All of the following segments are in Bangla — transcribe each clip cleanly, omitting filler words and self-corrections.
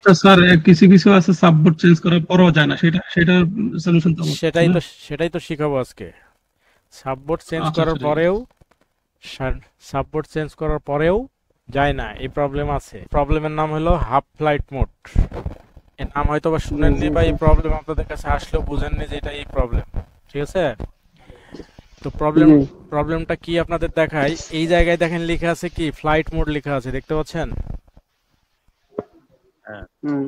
আচ্ছা স্যার, কিছু কিছু আছে সাববোর্ড চেঞ্জ করার পরও যায় না, সেটার সলিউশন তো সেটাই না। তো সেটাই তো শিখাবো আজকে। সাববোর্ড চেঞ্জ আচ্ছা করার আচ্ছা, ঠিক আছে। পরেও সাববোর্ড চেঞ্জ করার পরেও যায় না, এই প্রবলেম আছে। প্রবলেমের নাম হলো হাফ ফ্লাইট মোড। এর নাম হয়তো বা শুনেননি, জি বা এই স্যার। প্রবলেম আপনাদের কাছে আসলেও বুঝেননি যে এটা এই প্রবলেম। ঠিক আছে? তো প্রবলেম জি। প্রবলেমটা কি আপনাদের দেখাই। এই জায়গায় দেখেন লেখা আছে কি ফ্লাইট মোড লেখা আছে, দেখতে পাচ্ছেন? হ্যাঁ। হুম।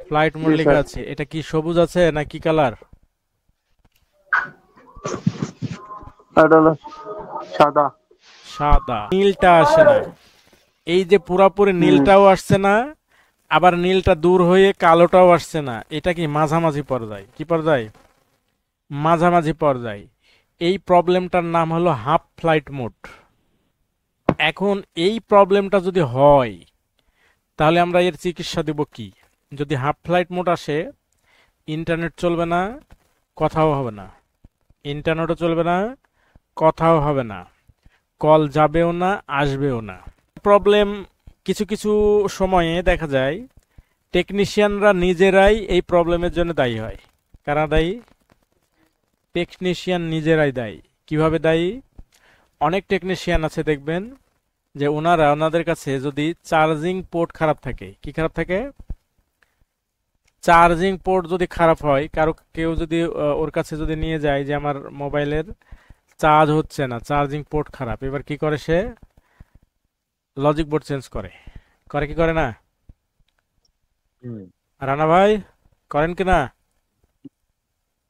ফ্লাইট মোড জি লেখা স্যার। আছে, এটা কি সবুজ আছে না কি কালার? এটা হলো সাদা। সাদা। নীলটা আসে না। এই যে পুরাপুরি হুম। নীলটাও আসছে না, আবার নীলটা দূর হয়ে কালোটাও আসছে না। এটা কি মাঝামাঝি পর্যায়? কি পর্যায়? মাঝামাঝি পর্যায়। এই প্রবলেমটার নাম হলো হাফ ফ্লাইট মোড। এখন এই প্রবলেমটা যদি হয়, তাহলে আমরা এর চিকিৎসা দেব কি? যদি হাফ ফ্লাইট মোড আসে, ইন্টারনেট চলবে না, কথাও হবে না। ইন্টারনেটও চলবে না, কথাও হবে না, কল যাবেও না, আসবেও না। প্রবলেম কিছু কিছু সময়ে দেখা যায় টেকনিশিয়ানরা নিজেরাই এই প্রবলেমের জন্য দায়ী হয়। কারা দায়ী? টেকনিশিয়ান নিজেরাই দায়ী। কিভাবে দায়ী? অনেক টেকনিশিয়ান আছে দেখবেন যে ওনাদের কাছে যদি চার্জিং পোর্ট খারাপ থাকে। কি খারাপ থাকে? চার্জিং পোর্ট যদি খারাপ হয়, কেউ যদি ওর কাছে যদি নিয়ে যায় যে আমার মোবাইলের চার্জ হচ্ছে না, চার্জিং পোর্ট খারাপ, এবার কি করে সে? লজিক বোর্ড চেঞ্জ করে। করে কি করে না? হুম। রানা ভাই, করেন কি না?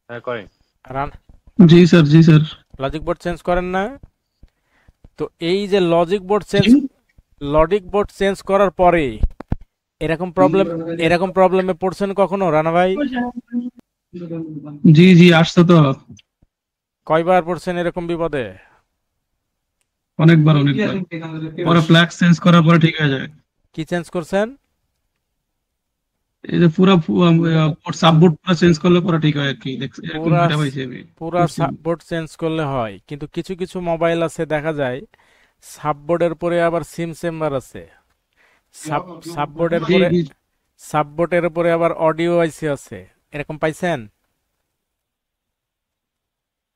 হ্যাঁ, করেন। রান জি স্যার, জি স্যার। লজিক বোর্ড চেঞ্জ করেন না? তো এই যে জি লজিক বোর্ড চেঞ্জ করার পরে এরকম প্রবলেম এরকম প্রবলেমে পড়ছেন কখনো রানা ভাই? জি জি, আসছে তো। কয়বার পড়ছেন এরকম বিপদে? অনেকবার অনেকবার। তো পরে ফ্ল্যাক্স চেঞ্জ করার পরে ঠিক হয়ে যায়। কি চেঞ্জ করছেন? এই যে পুরো সাববোর্ড পুরো চেঞ্জ করলে পরে ঠিক হয় আর কি, এরকম পুরা দুইটা পাইছি আমি। পুরা করছি। সাববোর্ড চেঞ্জ করলে হয়, কিন্তু কিছু কিছু মোবাইল আছে দেখা যায় সাববোর্ডের পরে আবার সিম চেম্বার আছে। সাব সাববোর্ডের জি পরে জি। সাববোর্ডের উপরে আবার অডিও আইসি আছে। এরকম পাইছেন?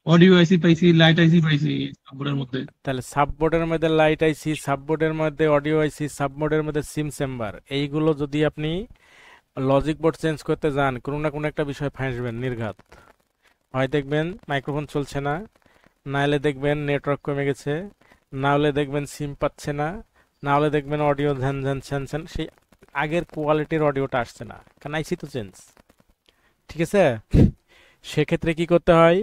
অডিও আইসি পাইছি, লাইট আইসি পাইছি সাববোর্ডের মধ্যে। তাহলে সাববোর্ডের মধ্যে লাইট আইসি, সাববোর্ডের মধ্যে অডিও আইসি, সাববোর্ডের মধ্যে সিম চেম্বার, এইগুলো যদি আপনি লজিক বোর্ড চেঞ্জ করতে যান, কোনো না কোনো একটা বিষয় ফাঁসবেন নির্ঘাত। হয় দেখবেন মাইক্রোফোন চলছে না, না হলে দেখবেন নেটওয়ার্ক কমে গেছে, না হলে দেখবেন সিম পাচ্ছে না, না হলে দেখবেন অডিও ঝ্যান ঝ্যান ছ্যান ছ্যান, সেই আগের কোয়ালিটির অডিওটা আসছে না, কারণ আইসি তো চেঞ্জ। ঠিক আছে? সেক্ষেত্রে কি করতে হয়?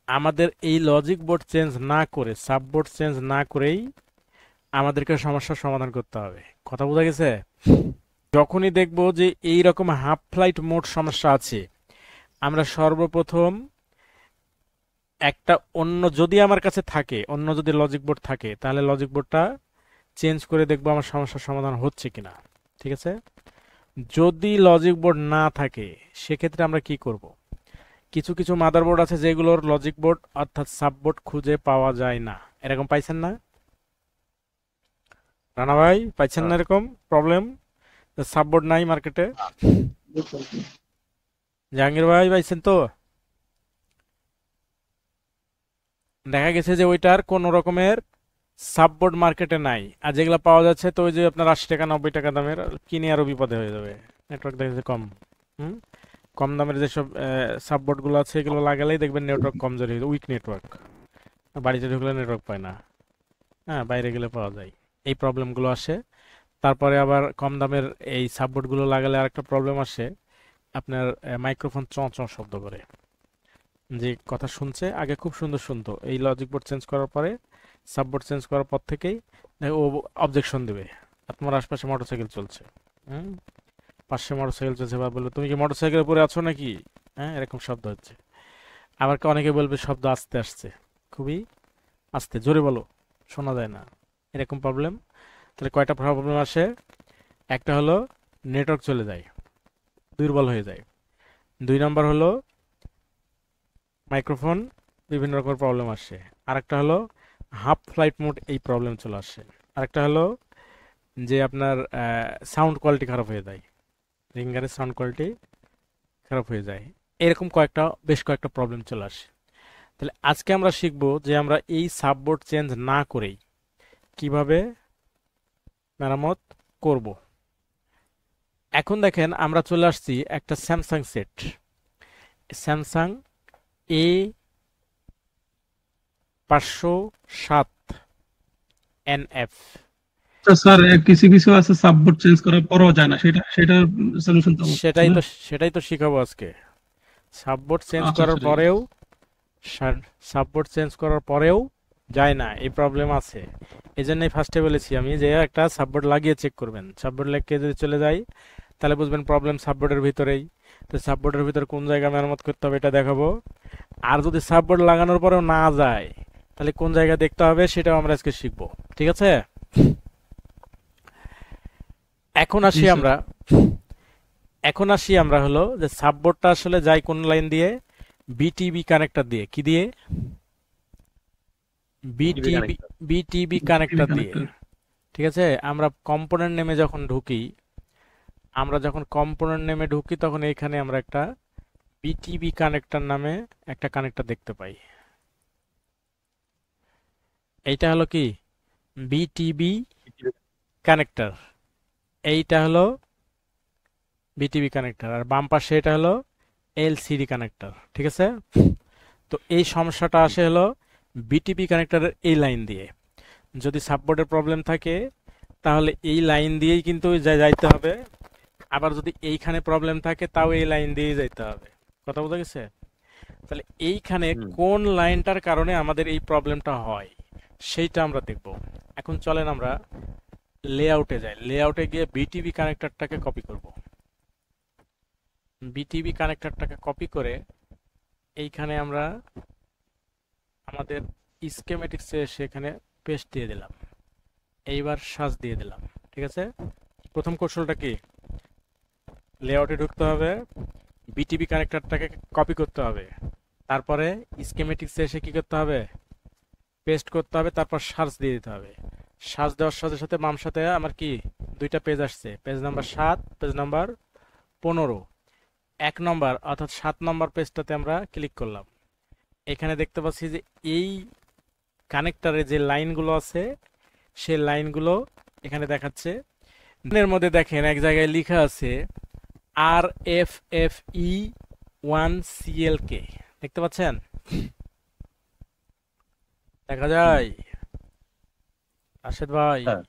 আমাদের এই লজিক বোর্ড চেঞ্জ না করে, সাববোর্ড চেঞ্জ না করেই আমাদেরকে সমস্যার সমাধান করতে হবে। কথা বোঝা গেছে? যখনই দেখবো যে এই রকম হাফ ফ্লাইট মোড সমস্যা আছে, আমরা সর্বপ্রথম একটা অন্য, যদি আমার কাছে থাকে, অন্য যদি লজিক বোর্ড থাকে, তাহলে লজিক বোর্ডটা চেঞ্জ করে দেখবো আমার সমস্যার সমাধান হচ্ছে কিনা। ঠিক আছে? যদি লজিক বোর্ড না থাকে, সেক্ষেত্রে আমরা কি করব? কিছু কিছু মাদারবোর্ড আছে যেগুলোর লজিক বোর্ড অর্থাৎ সাববোর্ড খুঁজে পাওয়া যায় না। এরকম পাইছেন না রানা ভাই? পাইছেন না হ্যাঁ। এরকম প্রবলেম? সাববোর্ড নাই মার্কেটে? জাহাঙ্গীর ভাই পাইছেন তো? দেখা গেছে যে ওইটার কোন রকমের সাববোর্ড মার্কেটে নাই, আর যেগুলো পাওয়া যাচ্ছে তো ওই যে আপনার 80 টাকা 90 টাকা দামের, কিনে আরো বিপদে হয়ে যাবে। নেটওয়ার্ক দেখা যাচ্ছে কম। হুম। কম দামের যেসব সাববোর্ড গুলো আছে এগুলো লাগালেই দেখবেন নেটওয়ার্ক কমজোরি, উইক নেটওয়ার্ক। বাড়িতে ঢুকলে নেটওয়ার্ক পায় না। হ্যাঁ, বাইরে গেলে পাওয়া যায়। এই প্রবলেমগুলো আসে। তারপরে আবার কম দামের এই সাববোর্ডগুলো লাগালে আরেকটা প্রবলেম আসে, আপনার মাইক্রোফোন চ চ শব্দ করে। যে কথা শুনছে আগে খুব সুন্দর শুনতো, এই লজিক বোর্ড চেঞ্জ করার পরে, সাববোর্ড চেঞ্জ করার পর থেকেই ও অবজেকশন দেবে। আর তোমার আশপাশে মোটরসাইকেল চলছে, হুম, পাশে মোটরসাইকেল চলছে, বা বলবে তুমি কি মোটরসাইকেলের উপরে আছো নাকি, হ্যাঁ, এরকম শব্দ হচ্ছে। আবার অনেকে বলবে শব্দ আস্তে আসছে, খুবই আস্তে, জোরে বলো, শোনা যায় না, এরকম প্রবলেম। তাহলে কয়টা প্রবলেম আসে? একটা হলো নেটওয়ার্ক চলে যায়, দুর্বল হয়ে যায়। 2 নম্বর হলো মাইক্রোফোন বিভিন্ন রকমের প্রবলেম আসে। আরেকটা হলো হাফ ফ্লাইট মোড, এই প্রবলেম চলে আসে। আরেকটা হলো যে আপনার সাউন্ড কোয়ালিটি খারাপ হয়ে যায়। রিঙ্গারের সাউন্ড কোয়ালিটি খারাপ হয়ে যায়। এরকম বেশ কয়েকটা প্রবলেম চলে আসে। তাহলে আজকে আমরা শিখব যে আমরা এই সাববোর্ড চেঞ্জ না করেই কিভাবে মেরামত করব। এখন দেখেন আমরা চলে আসছি একটা Samsung set, Samsung A507 NF। Sir কিছু কিছু আছে সাববোর্ড চেঞ্জ করার পরও যায় না, সেটার সলিউশন তো সেটাই তো শিখাবো আজকে। সাববোর্ড চেঞ্জ আচ্ছা করার আচ্ছা, ঠিক আছে। পরেও সাববোর্ড চেঞ্জ করার পরেও যায় না, এই প্রবলেম আছে। এই জন্যই ফার্স্টে বলেছি আমি যে একটা সাববোর্ড লাগিয়ে চেক করবেন। সাববোর্ড লাগিয়ে যদি চলে যায় তাহলে বুঝবেন প্রবলেম সাববোর্ডের ভিতরেই। তো সাববোর্ডের ভিতরে কোন জায়গা মেরামত করতে হবে এটা দেখাবো। আর যদি সাববোর্ড লাগানোর পরেও না যায় তাহলে কোন জায়গা দেখতে হবে সেটাও আমরা আজকে শিখবো, ঠিক আছে? এখন জি আসি স্যার। আমরা এখন আসি আমরা হলো যে সাববোর্ডটা আসলে যায় কোন লাইন দিয়ে? বিটিবি কানেক্টর দিয়ে। কি দিয়ে? TV BTB connector. BTB TV connector দিয়ে। কানেক্টর। ঠিক আছে, আমরা কম্পোনেন্ট নেমে যখন ঢুকি তখন এইখানে আমরা একটা বিটিবি কানেক্টর নামে একটা কানেক্টর দেখতে পাই। এইটা হলো কি? BTB connector. এইটা হলো বিটিবি কানেক্টর, আর বাম পাশে এটা হলো এলসিডি কানেক্টর। ঠিক আছে, তো এই সমস্যাটা আসে হলো বিটিবি কানেক্টরের এই লাইন দিয়ে। যদি সাববোর্ডের প্রবলেম থাকে তাহলে এই লাইন দিয়েই কিন্তু যাইতে হবে, আবার যদি এইখানে প্রবলেম থাকে তাও এই লাইন দিয়েই যাইতে হবে। কথা বোঝা গেছে? তাহলে এইখানে কোন লাইনটার কারণে আমাদের এই প্রবলেমটা হয় সেইটা আমরা দেখব। এখন চলেন আমরা লেআউটে যাই। লেআউটে গিয়ে বিটিবি কানেক্টরটাকে কপি করব। বিটিবি কানেক্টরটাকে কপি করে এইখানে আমরা আমাদের স্কেমেটিক্সে সেখানে পেস্ট দিয়ে দিলাম, এইবার সাজ দিয়ে দিলাম। ঠিক আছে, প্রথম কৌশলটা কি? লেআউটে ঢুকতে হবে, বিটিবি কানেক্টরটাকে কপি করতে হবে, তারপরে স্কেমেটিক্সে এসে কি করতে হবে? পেস্ট করতে হবে, তারপর সার্চ দিয়ে দিতে হবে। সার্চ দেওয়ার সাথে সাথে বাম সাথে আমার কি দুইটা পেজ আসছে, পেজ নাম্বার 7, পেজ নাম্বার 15। 1 নম্বর অর্থাৎ 7 নম্বর পেজটাতে আমরা ক্লিক করলাম। এখানে দেখতে পাচ্ছি যে এই কানেক্টরে যে লাইনগুলো আছে সেই লাইনগুলো এখানে দেখাচ্ছে। এর মধ্যে দেখেন এক জায়গায় লেখা আছে RFFE1CLK, দেখতে পাচ্ছেন? দেখা যায় রাশেদ ভাই? হ্যাঁ।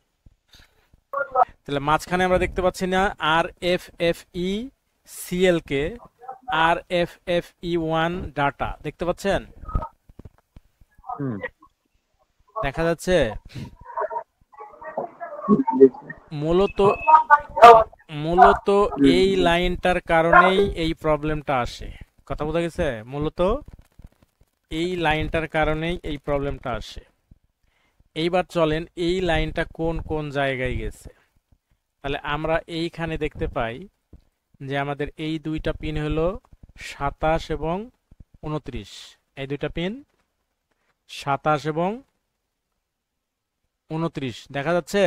তাহলে মাঝখানে আমরা দেখতে পাচ্ছি না RFFE-CLK, RFFE1 ডাটা, দেখতে পাচ্ছেন? দেখা যাচ্ছে? মূলত এই লাইনটার কারণেই এই প্রবলেমটা আসে। কথা বোঝা গেছে? মূলত এই লাইনটার কারণেই এই প্রবলেমটা আসে। এইবার চলেন এই লাইনটা কোন কোন জায়গায় গেছে। তাহলে আমরা এইখানে দেখতে পাই যে আমাদের এই দুইটা পিন হলো 27 এবং 29। এই দুইটা পিন 27 এবং 29 দেখা যাচ্ছে?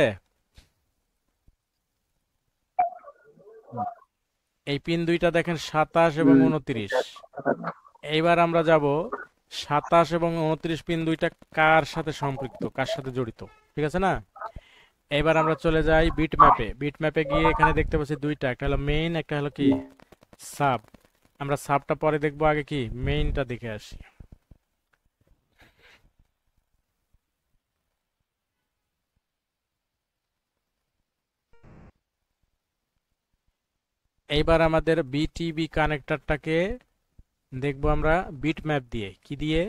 এই পিন দুইটা দেখেন 27 এবং 29। এইবার আমরা যাব 27 এবং 29 পিন দুইটা কার সাথে সম্পৃক্ত, কার সাথে জড়িত, ঠিক আছে না? এবার আমরা চলে যাই বিট ম্যাপে গিয়ে এখানে দেখতে পাচ্ছি দুইটা, একটা হলো মেইন, একটা হলো কি সাব। আমরা সাবটা পরে দেখবো, আগে কি মেইনটা দেখে আসি। এইবার আমাদের বিটিবি কানেক্টরটাকে দেখবো আমরা বিট ম্যাপ দিয়ে। কি দিয়ে?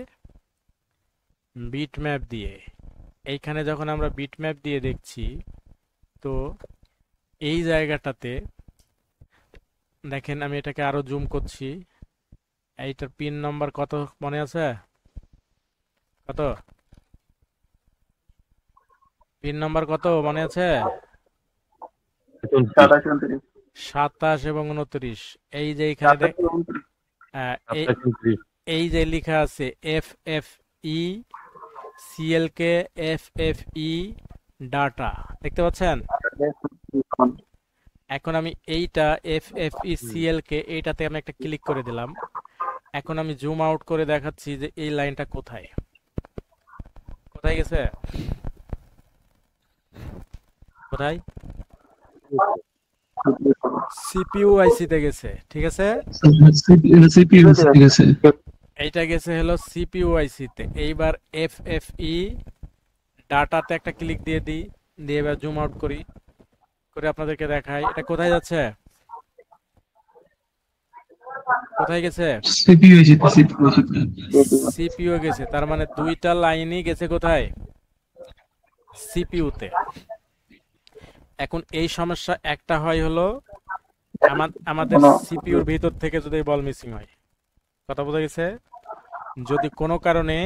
বিট ম্যাপ দিয়ে। এইখানে যখন আমরা বিট ম্যাপ দিয়ে দেখছি তো এই জায়গাটাতে দেখেন, আমি এটাকে আরো জুম করছি। এইটার পিন নাম্বার কত মনে আছে? কত পিন নাম্বার কত মনে আছে? 27 এবং 29। এই যে এখানে এই যে লেখা আছে FFE-CLK FFE ডাটা, দেখতে পাচ্ছেন? এখন আমি এইটা FFECL কে এইটাতে আমি একটা ক্লিক করে দিলাম। এখন আমি জুম আউট করে দেখাচ্ছি যে এই লাইনটা কোথায় কোথায় গেছে, কোথায় CPU IC তে গেছে, ঠিক আছে। সিপিইউ ঠিক আছে। এইটা গেছে হলো CPU IC তে। এইবার FFE ডাটাতে একটা ক্লিক দিয়ে দিই, দিয়ে এবার জুম আউট করি, করে আপনাদেরকে দেখাই এটা কোথায় যাচ্ছে, কোথায় গেছে, সিপিইউ CPU গেছে। তার মানে দুইটা লাইনই গেছে কোথায়, CPU তে। এখন এই সমস্যা একটা হয় হলো আমাদের সিপিইউর ভিতর থেকে যদি বল মিসিং হয়, কথা বোঝা গেছে। যদি কোনো কারণে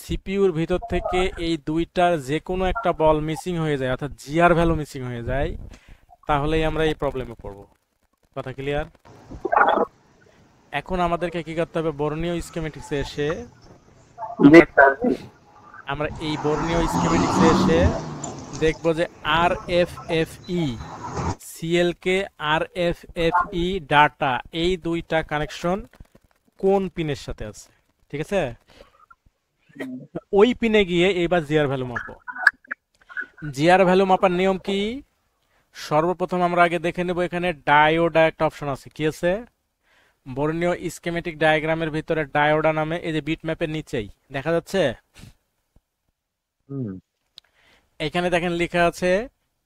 সিপিইউর ভিতর থেকে এই দুইটার যে কোনো একটা বল মিসিং হয়ে যায়, অর্থাৎ জিআর ভ্যালু মিসিং হয়ে যায়, তাহলেই আমরা এই প্রবলেমে পড়বো। কথা ক্লিয়ার? এখন আমাদেরকে কি করতে হবে, বর্ণীয় স্কিমেটিক্সে এসে আমরা এই বর্ণীয় স্কিমেটিক্সে এসে দেখবো যে RFFE CLK RFFE ডাটা এই দুইটা কানেকশন কোন পিনের সাথে আছে, ঠিক আছে। ওই পিনে গিয়ে এবার জিআর ভ্যালু মাপবো। জিআর ভ্যালু মাপার নিয়ম কি, সর্বপ্রথম আমরা আগে দেখে নেব এখানে ডায়োডা একটা অপশন আছে, কি আছে, বর্ণীয় স্কিমেটিক ডায়াগ্রামের ভিতরে ডায়োডা নামে, এই যে বিট ম্যাপের নিচেই দেখা যাচ্ছে, এখানে দেখেন লেখা আছে,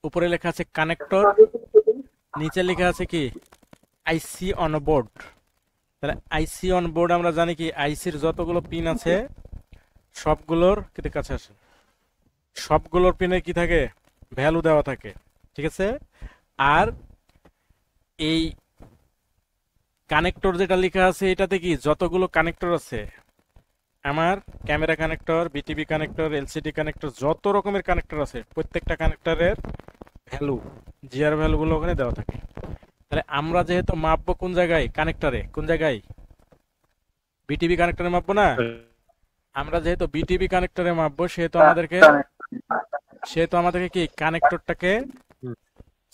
উপরে লেখা আছে কানেক্টর, নিচে লেখা আছে কি আইসি অন বোর্ড। তাহলে আইসি অন বোর্ড আমরা জানি কি আইসির যতগুলো পিন আছে সবগুলোর কিন্তু কাছে আসে, সবগুলোর পিনে কি থাকে, ভ্যালু দেওয়া থাকে, ঠিক আছে। আর এই কানেক্টর যেটা লেখা আছে এটাতে কি যতগুলো কানেক্টর আছে, আমার camera connector, BTV connector, LCD connector, যত রকমের কানেক্টর আছে প্রত্যেকটা কানেক্টরের ভ্যালু, জিআর ভ্যালুগুলো ওখানে দেওয়া থাকে। তাহলে আমরা যেহেতু মাপবো কোন জায়গায়, কানেক্টরে, কোন জায়গায়, বিটিভি কানেক্টরে মাপবো না, আমরা যেহেতু বিটিভি কানেক্টরে মাপবো সেহেতু আমাদেরকে কি কানেক্টরটাকে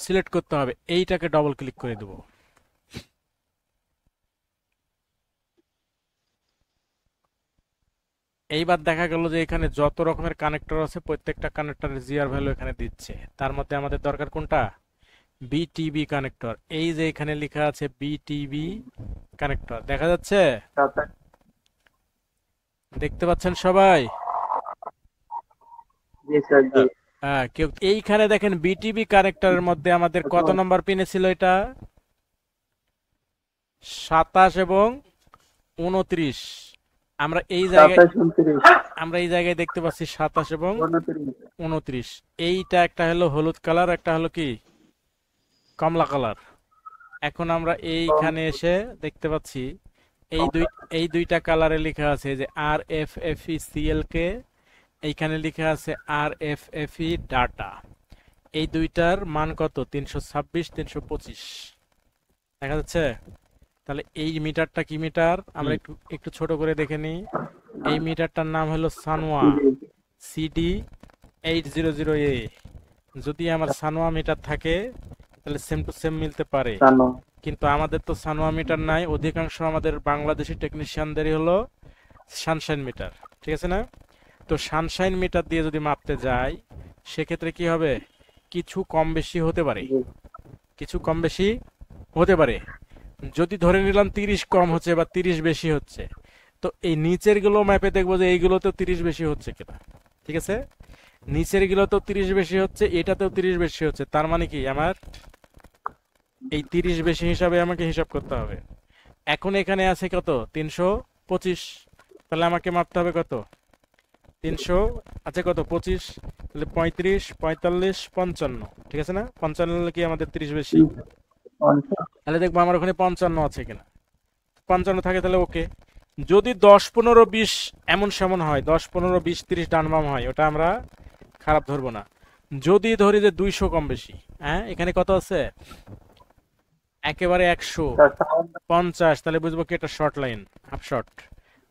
সিলেক্ট করতে হবে, এইটাকে ডবল ক্লিক করে দেবো। এইবার দেখা গেল যে এখানে যত রকমের কানেক্টর আছে প্রত্যেকটা কানেক্টরের জিআর ভ্যালু এখানে দিচ্ছে। তার মধ্যে আমাদের দরকার কোনটা, বিটিভি কানেক্টর। এই যে এখানে লেখা আছে বিটিভি কানেক্টর, দেখা যাচ্ছে, দেখতে পাচ্ছেন সবাই? হ্যাঁ, কেউ এইখানে দেখেন বিটিভি কানেক্টরের মধ্যে আমাদের কত নম্বর পিনে ছিল, এটা 27 এবং 29। আমরা এই জায়গায় দেখতে পাচ্ছি 27 এবং 29। এইটা একটা হলো হলুদ কালার, একটা হলো কি কমলা কালার। এখন আমরা এইখানে এসে দেখতে পাচ্ছি এই দুইটা কালারে লেখা আছে যে RFFE CLK, এইখানে লেখা আছে RFFE ডাটা। এই দুইটার মান কত, 326 325, দেখা যাচ্ছে। তাহলে এই মিটারটা কি মিটার, আমরা একটু ছোট করে দেখে নিই। এই মিটারটার নাম হলো সানোয়া CD800A। যদি আমার সানোয়া মিটার থাকে তাহলে সেম টু সেম মিলতে পারে, কিন্তু আমাদের তো সানোয়া মিটার নাই। অধিকাংশ আমাদের বাংলাদেশি টেকনিশিয়ানদেরই হলো সানশাইন মিটার, ঠিক আছে না। তো সানশাইন মিটার দিয়ে যদি মাপতে যাই সেক্ষেত্রে কি হবে, কিছু কম বেশি হতে পারে, কিছু কম বেশি হতে পারে। যদি ধরে নিলাম 30 কম হচ্ছে বা 30 বেশি হচ্ছে, তো এই নিচের গুলো ম্যাপে দেখবো যে এইগুলোতেও 30 বেশি হচ্ছে কিনা, ঠিক আছে। নিচের গুলোতেও 30 বেশি হচ্ছে, এটাতেও 30 বেশি হচ্ছে, তার মানে কি আমার এই 30 বেশি হিসাবে আমাকে হিসাব করতে হবে। এখন এখানে আছে কত, 325, তাহলে আমাকে মাপতে হবে কত, 300 আছে কত 25, তাহলে 35 45 55, ঠিক আছে না। 55 কি আমাদের 30 বেশি, তাহলে দেখবো আমার ওখানে 55 আছে কিনা। 55 থাকে তাহলে ওকে। যদি 10 15 20 এমন সেমন হয়, 10 15 20 30 ডান বাম হয়, ওটা আমরা খারাপ ধরবো না। যদি ধরি যে 200 কম বেশি, হ্যাঁ এখানে কত আছে, একেবারে 150, তাহলে বুঝবো কি এটা শর্ট লাইন, হাফ শর্ট।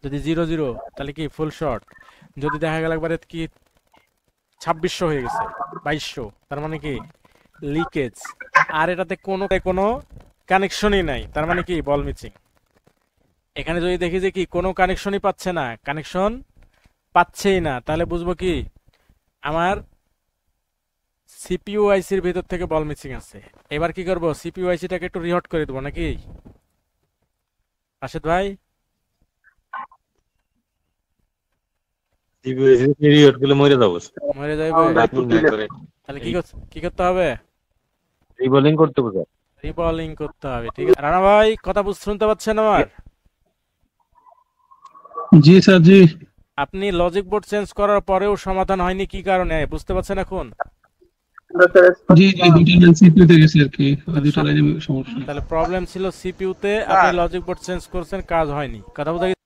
যদি 00 তাহলে কি ফুল শর্ট। যদি দেখা গেল একবারে কি 2600 হয়ে গেছে, 2200, তার মানে কি লিকেজ, আর এটাতে কোনো কানেকশনই নাই, তার মানে কি বল মিসিং। এখানে যদি দেখি যে কি কোনো কানেকশনই পাচ্ছে না, কানেকশন পাচ্ছেই না, তাহলে বুঝবো কি আমার সিপিইউ আইসির ভিতর থেকে বল মিসিং আছে। এবার কি করব, সিপিইউ আইসিটাকে একটু রিহট করে দেবো নাকি রাশেদ ভাই? পিরিয়ড গুলো মরে যাবো, মরে যাইবে? তাহলে কি করতে হবে? রিবোলিং করতে হবে। রিবলিং করতে হবে, ঠিক আছে। রানা ভাই কথা শুনতে পাচ্ছেন আমার? জি স্যার, জি। আপনি লজিক বোর্ড চেঞ্জ করার পরেও সমাধান হয়নি, কি কারণে বুঝতে পারছেন এখন? জি জি, দুটো লাইন সিপিইউ তে গেছে আর কি, দুটো লাইনে সমস্যা। তাহলে প্রবলেম ছিল সিপিইউতে, আপনি লজিক বোর্ড চেঞ্জ করছেন, কাজ হয়নি, কথা বোঝা গেছে?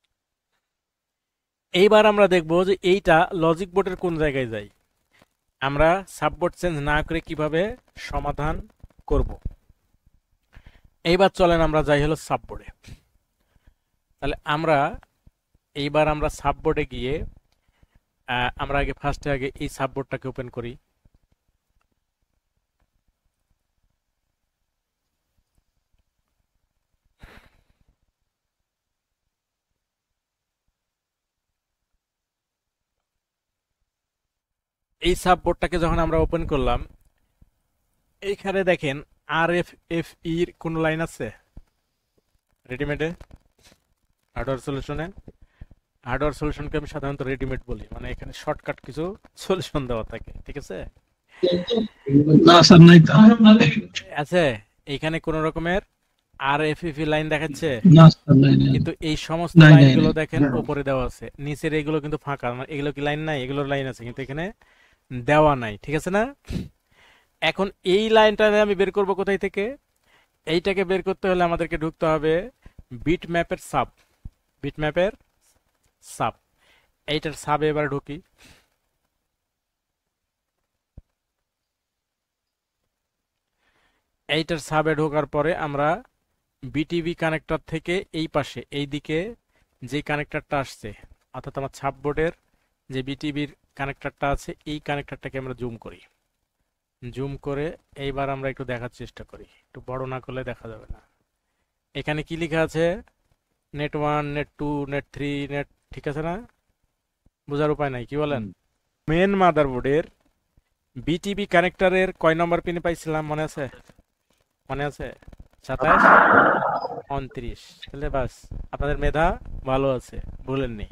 এইবার আমরা দেখবো যে এইটা লজিক বোর্ডের কোন জায়গায় যায়, আমরা সাববোর্ড চেঞ্জ না করে কিভাবে সমাধান করব। এইবার চলেন আমরা যাই হলো সাববোর্ডে। তাহলে এইবার আমরা সাববোর্ডে গিয়ে আমরা ফার্স্টে এই সাববোর্ডটাকে ওপেন করি। এই সাববোর্ডটাকে যখন আমরা ওপেন করলাম, এইখানে দেখেন RFFE এর কোন লাইন আছে রেডিমেডে? হার্ডওয়্যার সলিউশনকে আমি সাধারণত রেডিমেড বলি, মানে এখানে শর্টকাট কিছু সলিউশন দেওয়া থাকে, ঠিক আছে? না স্যার, নাই তো। আছে এইখানে কোন রকমের RFFE লাইন দেখাচ্ছে? না স্যার, নাই নাই। কিন্তু এই সমস্ত নাই, নাই, লাইনগুলো নাই। দেখেন উপরে দেওয়া আছে, নিচের এগুলো কিন্তু ফাঁকা, মানে এগুলো কি লাইন নাই? এগুলোর লাইন আছে কিন্তু এখানে দেওয়া নাই, ঠিক আছে না? এখন এই লাইনটা আমি বের করব কোথায় থেকে? এইটাকে বের করতে হলে আমাদেরকে ঢুকতে হবে বিটম্যাপের সাব। এইটার সাবে এবার ঢুকি। এইটার সাবে ঢোকার পরে আমরা বিটিভি কানেক্টর থেকে এই পাশে এই দিকে যে কানেক্টরটা আসছে, অর্থাৎ আমার সাববোর্ডের যে বিটিভির কানেক্টরটা আছে, এই কানেক্টরটাকে আমরা জুম করি। জুম করে এইবার আমরা একটু দেখার চেষ্টা করি, একটু বড় না করলে দেখা যাবে না। এখানে কি লেখা আছে? নেট 1, নেট 2, নেট 3, নেট, ঠিক আছে না? বোঝার উপায় নাই, কি বলেন? মেন মাদারবোর্ডের বিটিভি কানেক্টরের কয় নম্বর পিনে পাইছিলাম মনে আছে? 27, 29। তাহলে বাস, আপনাদের মেধা ভালো আছে, ভুলেননি।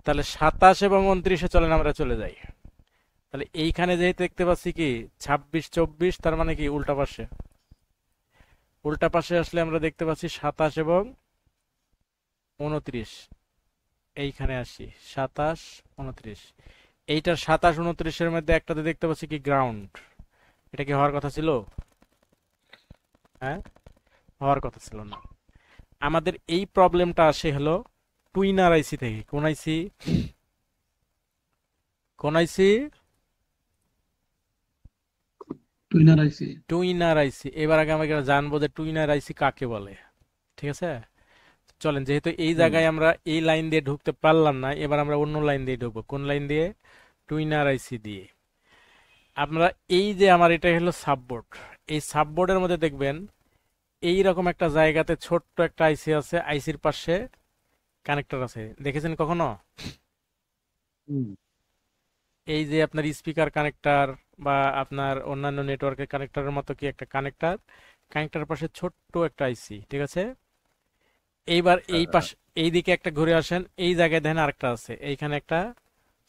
তাহলে 27 এবং 29-এ চলেন আমরা চলে যাই। তাহলে এইখানে যেহেতু দেখতে পাচ্ছি কি 26, 24, তার মানে কি উল্টা পাশে আসলে আমরা দেখতে পাচ্ছি 27 এবং 29। এইখানে আসি 27, 29। এইটার 27, 29-এর মধ্যে একটাতে দেখতে পাচ্ছি কি গ্রাউন্ড। এটা কি হওয়ার কথা ছিল? হ্যাঁ, হওয়ার কথা ছিল না। আমাদের এই প্রবলেমটা আসে হলো টুইনার আইসি থেকে। কোন আইসি? টুইনার আইসি। এবার আগে আমরা জানবো যে টুইনার আইসি কাকে বলে, ঠিক আছে? চলেন, যেহেতু এই জায়গায় আমরা এই লাইন দিয়ে ঢুকতে পারলাম না, এবার আমরা অন্য লাইন দিয়ে ঢুকবো। কোন লাইন দিয়ে? টুইনার আইসি দিয়ে। আমরা এই যে আমার এটা হলো সাববোর্ড, এই সাববোর্ডের মধ্যে দেখবেন এই রকম একটা জায়গাতে ছোট্ট একটা আইসি আছে, আইসির পাশে কানেক্টর আছে, দেখেছেন কখনো? এই যে আপনার স্পিকার কানেক্টর বা আপনার অন্যান্য নেটওয়ার্কের কানেক্টরের মতো কি একটা কানেক্টরের পাশে ছোট্ট একটা আইসি, ঠিক আছে? এইবার এই পাশে এই দিকে একটা ঘুরে আসেন, এই জায়গায় দেখেন আরেকটা আছে, এইখানে একটা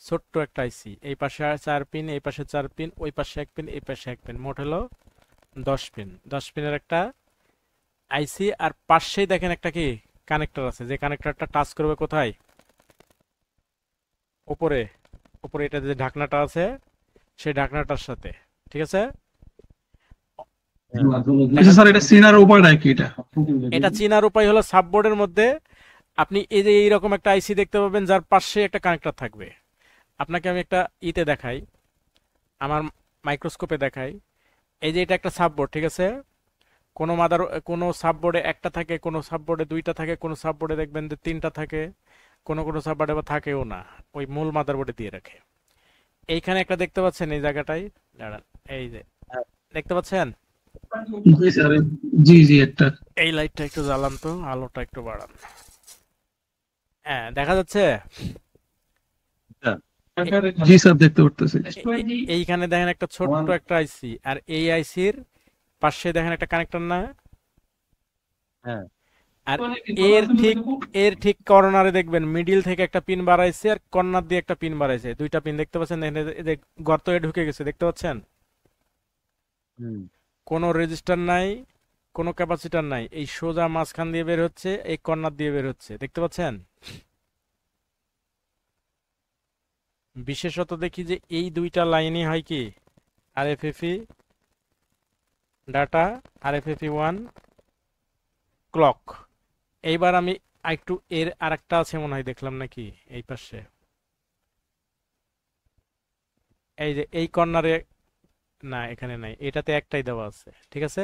ছোট্ট একটা আইসি, এই পাশে 4 পিন, এই পাশে 4 পিন, ওই পাশে 1 পিন, এই পাশে 1 পিন, মোট হলো 10 পিন। 10 পিনের একটা আইসি, আর পাশেই দেখেন একটা কি কানেক্টর আছে, যে কানেক্টরটা টাচ করবে কোথায়? উপরে এটা যে ঢাকনাটা আছে সেই ঢাকনাটার সাথে, ঠিক আছে? আচ্ছা স্যার, এটা চিনার উপায়টা কি? এটা চিনার উপায় হলো সাববোর্ডের মধ্যে আপনি এই যে এইরকম একটা আইসি দেখতে পাবেন যার পাশে একটা কানেক্টর থাকবে। আপনাকে আমি একটা ইতে দেখাই, আমার মাইক্রোস্কোপে দেখাই। এই যে এটা একটা সাববোর্ড, ঠিক আছে? কোনো সাববোর্ডে একটা থাকে, কোনো সাববোর্ডে দুইটা থাকে, কোনো সাববোর্ডে দেখবেন যে 3টা থাকে, কোনো সাববোর্ডে বা থাকেও না, ওই মূল মাদারবোর্ডে দিয়ে রাখে। এইখানে একটা দেখতে পাচ্ছেন এই জায়গাটাই, দাঁড়ান, এই যে দেখতে পাচ্ছেন? জি স্যার, জি জি একটা। এই লাইটটা একটু জ্বালান তো, আলোটা একটু বাড়ান। হ্যাঁ, দেখা যাচ্ছে? জি স্যার, দেখতে পারতেছি। এইখানে দেখেন একটা ছোট্ট একটা আইসি, আর এই আইসির পাশে দেখেন একটা কানেক্টর না? হ্যাঁ আর এর ঠিক কর্নারে দেখবেন মিডিল থেকে একটা পিন বাড়াইছে আর কর্নার দিয়ে একটা পিন বাড়াইছে, দুইটা পিন দেখতে পাচ্ছেন? দেখেন এই যে গর্তে ঢুকে গেছে, দেখতে পাচ্ছেন? হুম কোনো রেজিস্টার নাই, কোনো ক্যাপাসিটার নাই, এই সোজা মাঝখান দিয়ে বের হচ্ছে, এই কর্নার দিয়ে বের হচ্ছে, দেখতে পাচ্ছেন? বিশেষত দেখি যে এই দুইটা লাইনই হয় কি আরএফএফই ডাটা, আরএফএফই 1 ক্লক। এইবার আমি একটু এর আরেকটা আছে মনে হয়, দেখলাম নাকি এই পাশে, এই যে এই কর্নারে, না এখানে নাই, এটাতে একটাই দেওয়া আছে, ঠিক আছে?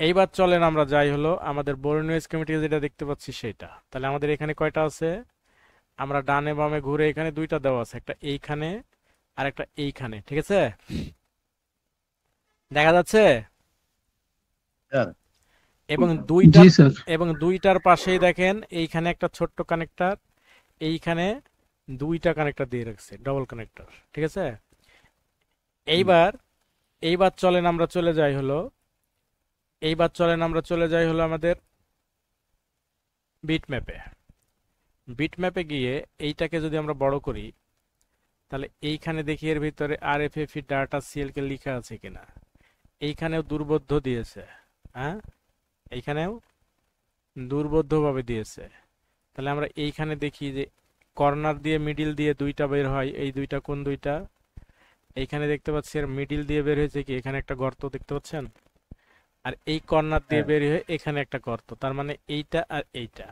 এইবার চলেন আমরা যাই হলো আমাদের বর্ণীয় স্কিমেটিক যেটা দেখতে পাচ্ছি সেটা। তাহলে আমাদের এখানে কয়টা আছে? আমরা ডানে বামে ঘুরে এখানে দুইটা দেওয়া আছে, একটা এইখানে আর একটা এইখানে, ঠিক আছে? দেখা যাচ্ছে? স্যার এবং জি দুইটার স্যার। এবং দুইটার পাশেই দেখেন এইখানে একটা ছোট্ট কানেক্টর, এইখানে দুইটা কানেক্টর দিয়ে রাখছে, ডবল কানেক্টর, ঠিক আছে? এইবার এইবার চলেন আমরা চলে যাই হলো আমাদের বিট ম্যাপে। বিট ম্যাপে গিয়ে এইটাকে যদি আমরা বড় করি, তাহলে এইখানে দেখি এর ভিতরে আরএফএফই ডাটা সিএল কে লেখা আছে কিনা। এইখানেও দুর্বোধ্য দিয়েছে, হ্যাঁ, এইখানেও দুর্বোধ্যভাবে দিয়েছে। তাহলে আমরা এইখানে দেখি যে কর্নার দিয়ে মিডিল দিয়ে দুইটা বের হয়, এই দুইটা কোন দুইটা? এইখানে দেখতে পাচ্ছি আর মিডিল দিয়ে বের হয়েছে কি এখানে একটা গর্ত, দেখতে পাচ্ছেন? আর এই কর্নার দিয়ে হ্যাঁ বের হয়ে এখানে একটা গর্ত, তার মানে এইটা আর এইটা।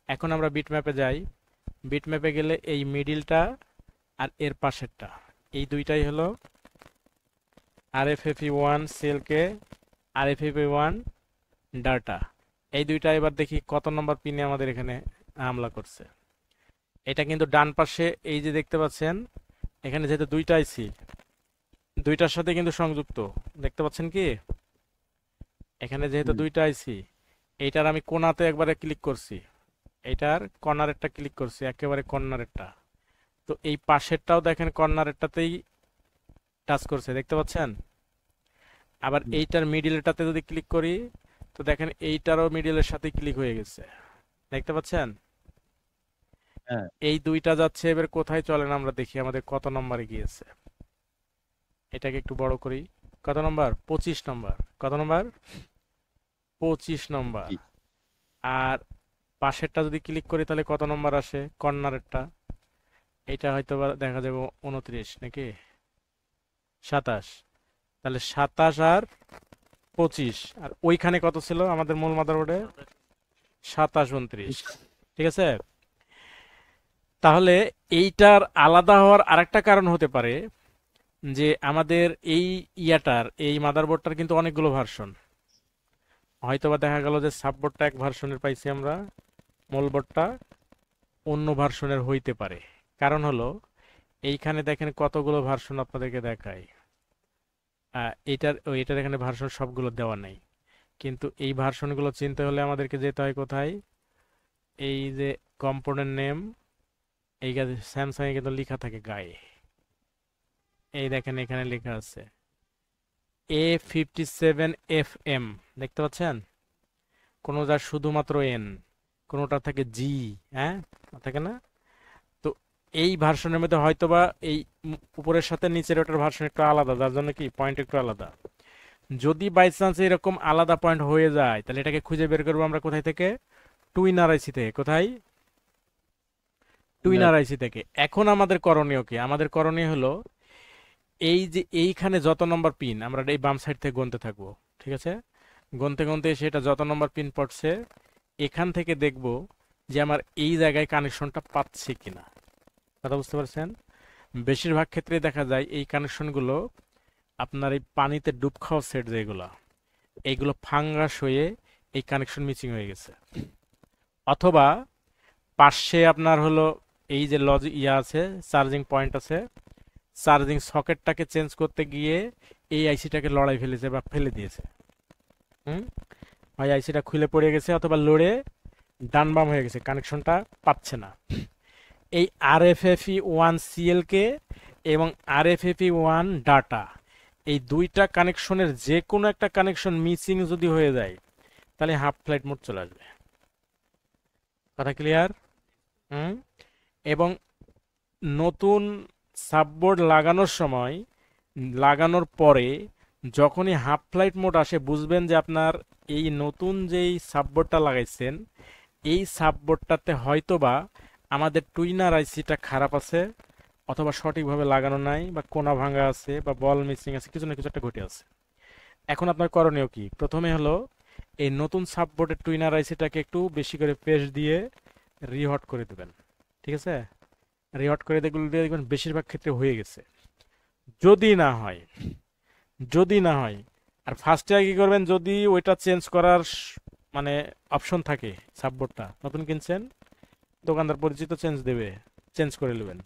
এখন আমরা বিট ম্যাপে যাই। বিট ম্যাপে গেলে এই মিডিলটা আর এর পাশেরটা, এই দুইটাই হলো আরএফএফই 1 সেলকে, আরএফএফই 1 ডাটা। এই দুইটা এবার দেখি কত নম্বর পিনে আমাদের এখানে হামলা করছে। এটা কিন্তু ডান পাশে, এই যে দেখতে পাচ্ছেন এখানে যেহেতু দুইটা আইসি, দুইটার সাথে কিন্তু সংযুক্ত, দেখতে পাচ্ছেন কি? এখানে যেহেতু হুম দুইটা আইসি, এইটার আমি কোণাতে একবারে ক্লিক করছি, এইটার কর্নারেরটা ক্লিক করছি, একেবারে কর্নারেরটা। তো এই পাশেরটাও দেখেন কর্নারেরটাতেই টাচ করছে, দেখতে পাচ্ছেন? আবার হুম এইটার মিডিলটাতে যদি ক্লিক করি, তো দেখেন এইটারও মিডিলের সাথে ক্লিক হয়ে গেছে, দেখতে পাচ্ছেন? হ্যাঁ এই দুইটা যাচ্ছে, এবার কোথায় চলেন আমরা দেখি আমাদের কত নম্বরে গিয়েছে। এটাকে একটু বড় করি। কত নম্বর? 25 নম্বর। কত নম্বর? 25 নম্বর। জি আর পাশেরটা যদি ক্লিক করি তাহলে কত নম্বর আসে? কর্নারেরটা। এটা হয়তো বা দেখা যাবে 29 নাকি 27। তাহলে 27 আর 25, আর ওইখানে কত ছিল আমাদের মূল মাদারবোর্ডে? 27 29, ঠিক আছে? তাহলে এইটার আলাদা হওয়ার আরেকটা কারণ হতে পারে যে আমাদের এই মাদারবোর্ডটার কিন্তু অনেকগুলো ভার্সন। হয়তোবা দেখা গেল যে সাববোর্ডটা এক ভার্সনের পাইছি আমরা, মূল বোর্ডটা অন্য ভার্সনের হইতে পারে। কারণ হলো এইখানে দেখেন কতগুলো ভার্সন আপনাদেরকে দেখায়। এটার এখানে ভার্সন সবগুলো দেওয়া নাই, কিন্তু এই ভার্সনগুলো চিনতে হলে আমাদেরকে যেতে হয় কোথায়? এই যে কম্পোনেন্ট নেম, এই স্যামসাং এ কিন্তু লেখা থাকে গায়ে, এই দেখেন এখানে লেখা আছে A57FM, দেখতে পাচ্ছেন? কোনোটা শুধুমাত্র এন, কোনোটা থাকে জি, হ্যাঁ থাকে না? তো এই ভার্সনের মধ্যে হয়তোবা এই উপরের সাথে নিচের ওটার ভার্সন একটু আলাদা, যার জন্য কি পয়েন্ট একটু আলাদা। যদি বাই চান্স এরকম আলাদা পয়েন্ট হয়ে যায়, তাহলে এটাকে খুঁজে বের করবো আমরা কোথায় থেকে? টুইন আরআইসি থেকে। কোথায়? টুইন না আরআইসি থেকে। এখন আমাদের করণীয় কি? আমাদের করণীয় হলো এই যে এইখানে যত নম্বর পিন, আমরা এই বাম সাইড থেকে গুনতে থাকবো, ঠিক আছে? গুনতে গুনতে সেটা যত নম্বর পিন পড়ছে, এখান থেকে দেখব যে আমার এই জায়গায় কানেকশনটা পাচ্ছে কিনা। কথা বুঝতে পারছেন? বেশিরভাগ ক্ষেত্রে দেখা যায় এই কানেকশনগুলো আপনার এই পানিতে ডুব খাওয়া সেট যেগুলো, এইগুলো ফাঙ্গাস হয়ে এই কানেকশন মিসিং হয়ে গেছে। অথবা পাশে আপনার হলো এই যে আছে, চার্জিং পয়েন্ট আছে, চার্জিং সকেটটাকে চেঞ্জ করতে গিয়ে এই আইসিটাকে লড়াই ফেলেছে বা ফেলে দিয়েছে। হুম, হয় আইসিটা খুলে পড়ে গেছে অথবা লড়ে ডান বাম হয়ে গেছে, কানেকশনটা পাচ্ছে না। এই RFFE1CLK এবং RFFE1 ডাটা, এই দুইটা কানেকশনের যে কোনো একটা কানেকশন মিসিং যদি হয়ে যায় তাহলে হাফ ফ্লাইট মোড চলে আসবে। কথা ক্লিয়ার? হুম, এবং নতুন সাববোর্ড লাগানোর সময়, লাগানোর পরে যখনই হাফ ফ্লাইট মোড আসে, বুঝবেন যে আপনার এই নতুন যেই সাববোর্ডটা লাগাইছেন এই সাববোর্ডটাতে হয়তোবা আমাদের টুইনার আইসিটা খারাপ আছে, অথবা সঠিকভাবে লাগানো নাই, বা কোনা ভাঙা আছে, বা বল মিসিং আছে, কিছু না কিছু একটা ঘটে আছে। এখন আপনার করণীয় কি? প্রথমে হলো এই নতুন সাববোর্ডের টুইনার আইসিটাকে একটু বেশি করে পেস্ট দিয়ে রিহট করে দেবেন। ঠিক আছে, রিহট করে দেখবেন বেশিরভাগ ক্ষেত্রে হয়ে গেছে। যদি না হয়, যদি না হয়, আর ফার্স্টে কি করবেন, যদি ওইটা চেঞ্জ করার মানে অপশন থাকে, সাববোর্ডটা নতুন কিনছেন, দোকানদার পরিচিত চেঞ্জ দেবে, চেঞ্জ করে নেবেন।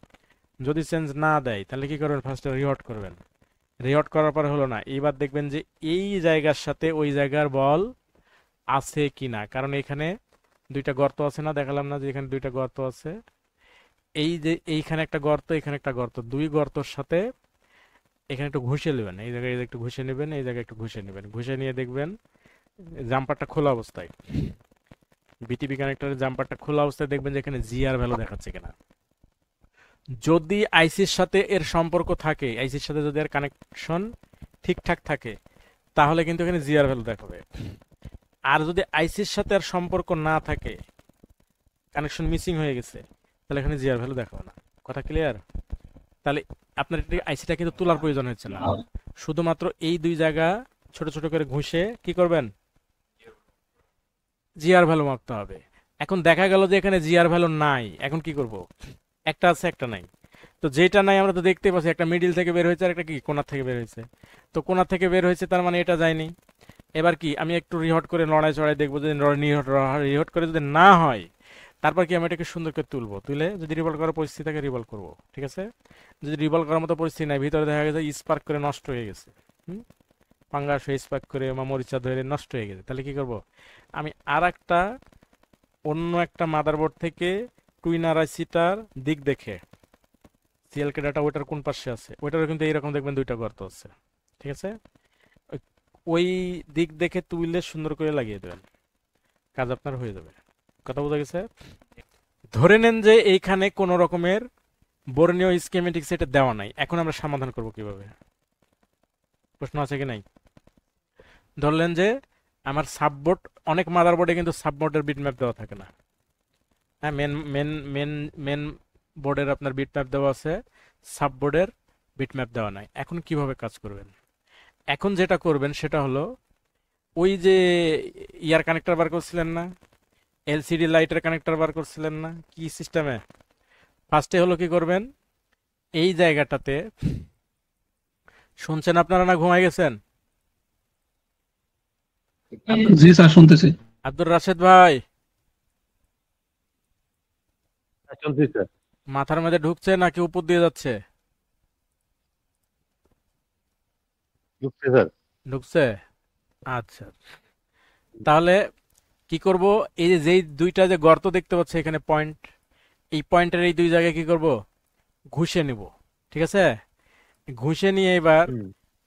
যদি চেঞ্জ না দেয় তাহলে কি করবেন, ফার্স্টে রিহট করবেন। রিহট করার পরে হলো না, এইবার দেখবেন যে এই জায়গার সাথে ওই জায়গার বল আছে কিনা, কারণ এখানে দুইটা গর্ত আছে না, দেখালাম না যে এখানে দুইটা গর্ত আছে। এই যে এইখানে একটা গর্ত, এখানে একটা গর্ত, দুই গর্তর সাথে এখানে একটু ঘষে নেবেন, এই জায়গায় একটু ঘষে নেবেন, এই জায়গায় একটু ঘষে নেবেন। ঘষে নিয়ে দেখবেন জাম্পারটা খোলা অবস্থায়, বিটিপি কানেক্টরের জাম্পারটা খোলা অবস্থায় দেখবেন যে এখানে জিআর ভ্যালু দেখাচ্ছে কিনা। যদি আইসির সাথে এর সম্পর্ক থাকে, আইসির সাথে যদি এর কানেকশন ঠিকঠাক থাকে, তাহলে কিন্তু এখানে জিআর ভ্যালু দেখাবে। আর যদি আইসির সাথে আর সম্পর্ক না থাকে, কানেকশন মিসিং হয়ে গেছে, তাহলে এখানে জিআর ভ্যালু দেখাবে না। কথা ক্লিয়ার? তাহলে আপনার আইসিটা কিন্তু তোলার প্রয়োজন হচ্ছে না, শুধুমাত্র এই দুই জায়গা ছোট ছোট করে ঘুষে কি করবেন, জিআর ভ্যালু মাপতে হবে। এখন দেখা গেল যে এখানে জিআর ভ্যালু নাই, এখন কি করব? একটা আছে একটা নাই। তো যেটা নাই আমরা তো দেখতে পাচ্ছি, একটা মিডিল থেকে বের হয়েছে আর একটা কি কোণা থেকে বের হয়েছে। তো কোণা থেকে বের হয়েছে, তার মানে এটা যায়নি। এবার কি আমি একটু রিহট করে লড়াই চড়াই দেখবো, যদি রিহট করে যদি না হয়, তারপর কি আমি এটাকে সুন্দর করে তুলবো, তুলে যদি রিভলভ করার পরিস্থিতি থাকে রিভলভ করবো। ঠিক আছে, যদি রিভলভ করার মতো পরিস্থিতি নাই, ভিতরে দেখা গেছে স্পার্ক করে নষ্ট হয়ে গেছে, পাঙ্গাস হয়ে স্পার্ক করে বা মরিচা ধরে নষ্ট হয়ে গেছে, তাহলে কি করব, আমি আর একটা অন্য একটা মাদারবোর্ড থেকে টুইনার আইসিটার দিক দেখে সিএলকে ডাটা ওইটার কোন পাশে আছে, ওইটারও কিন্তু এইরকম দেখবেন দুইটা গর্ত আছে। ঠিক আছে, ওই দিক দেখে তুইলে সুন্দর করে লাগিয়ে দেবেন, কাজ আপনার হয়ে যাবে। কথা বোঝা গেছে? ধরে নেন যে এইখানে কোনো রকমের বর্ণীয় স্কিমেটিক সেটে দেওয়া নাই, এখন আমরা সমাধান করব কিভাবে? প্রশ্ন আছে কি নাই? ধরলেন যে আমার সাববোর্ড, অনেক মাদারবোর্ডে কিন্তু সাববোর্ডের বিটম্যাপ দেওয়া থাকে না। হ্যাঁ, মেন মেন মেন মেন বোর্ডের আপনার বিটম্যাপ দেওয়া আছে, সাববোর্ডের বিটম্যাপ দেওয়া নাই। এখন কিভাবে কাজ করবেন? এখন যেটা করবেন সেটা হলো, ওই যে ইয়ার কানেক্টর বার করছিলেন না, এলসিডি লাইটের কানেক্টর বার করছিলেন না, কি সিস্টেমে? ফার্স্টে হলো কি করবেন, এই জায়গাটাতে, শুনছেন আপনারা না ঘুমাই গেছেন? জি স্যার, শুনতেছি। আব্দুর রাশেদ ভাই, শুনছি স্যার। মাথার মধ্যে ঢুকছে নাকি উপর দিয়ে যাচ্ছে? ঢুকছে স্যার। ঢুকছে, আচ্ছা। তাহলে কি করব, এই যে যেই দুইটা যে গর্ত দেখতে পাচ্ছে এখানে পয়েন্ট, এই পয়েন্টের এই দুই জায়গায় কি করব, ঘুষে নিব। ঠিক আছে, ঘুষে নিয়ে এবার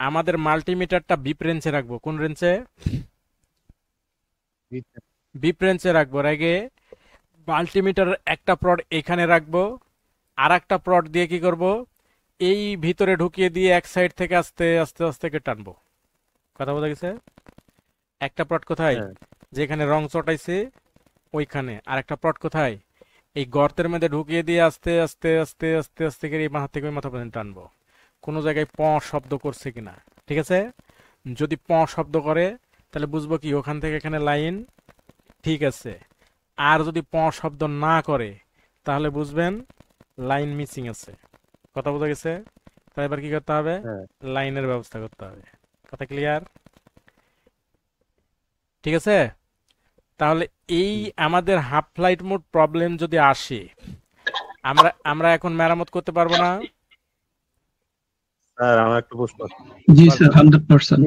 আমাদের মাল্টিমিটারটা বিপ রেঞ্জে রাখবো। কোন রেঞ্জে? বিপ রেঞ্জে রাখবো। আগে মাল্টিমিটারের একটা প্রড এখানে রাখবো, আর একটা প্রড দিয়ে কি করব, এই ভিতরে ঢুকিয়ে দিয়ে এক সাইড থেকে আস্তে আস্তে আস্তে টানবো। কথা বোঝা গেছে? একটা প্রড কোথায়, যেখানে রং চটাইছে ওইখানে, আর একটা প্রড কোথায়, এই গর্তের মধ্যে ঢুকিয়ে দিয়ে আস্তে আস্তে আস্তে আস্তে আস্তে করে এই মাথা থেকে ওই মাথা পর্যন্ত টানবো, কোনো জায়গায় প শব্দ করছে কিনা। ঠিক আছে, যদি প শব্দ করে তাহলে বুঝবো কি ওখান থেকে এখানে লাইন ঠিক আছে, আর যদি প শব্দ না করে তাহলে বুঝবেন লাইন মিসিং আছে। কথা বোঝা গেছে? তাহলে এবার কি করতে হবে, লাইনের ব্যবস্থা করতে হবে। কথা ক্লিয়ার? ঠিক আছে, তাহলে এই আমাদের হাফ ফ্লাইট মোড প্রবলেম যদি আসে, আমরা এখন মেরামত করতে পারবো না? স্যার আমার একটা প্রশ্ন আছে। জি স্যার 100%।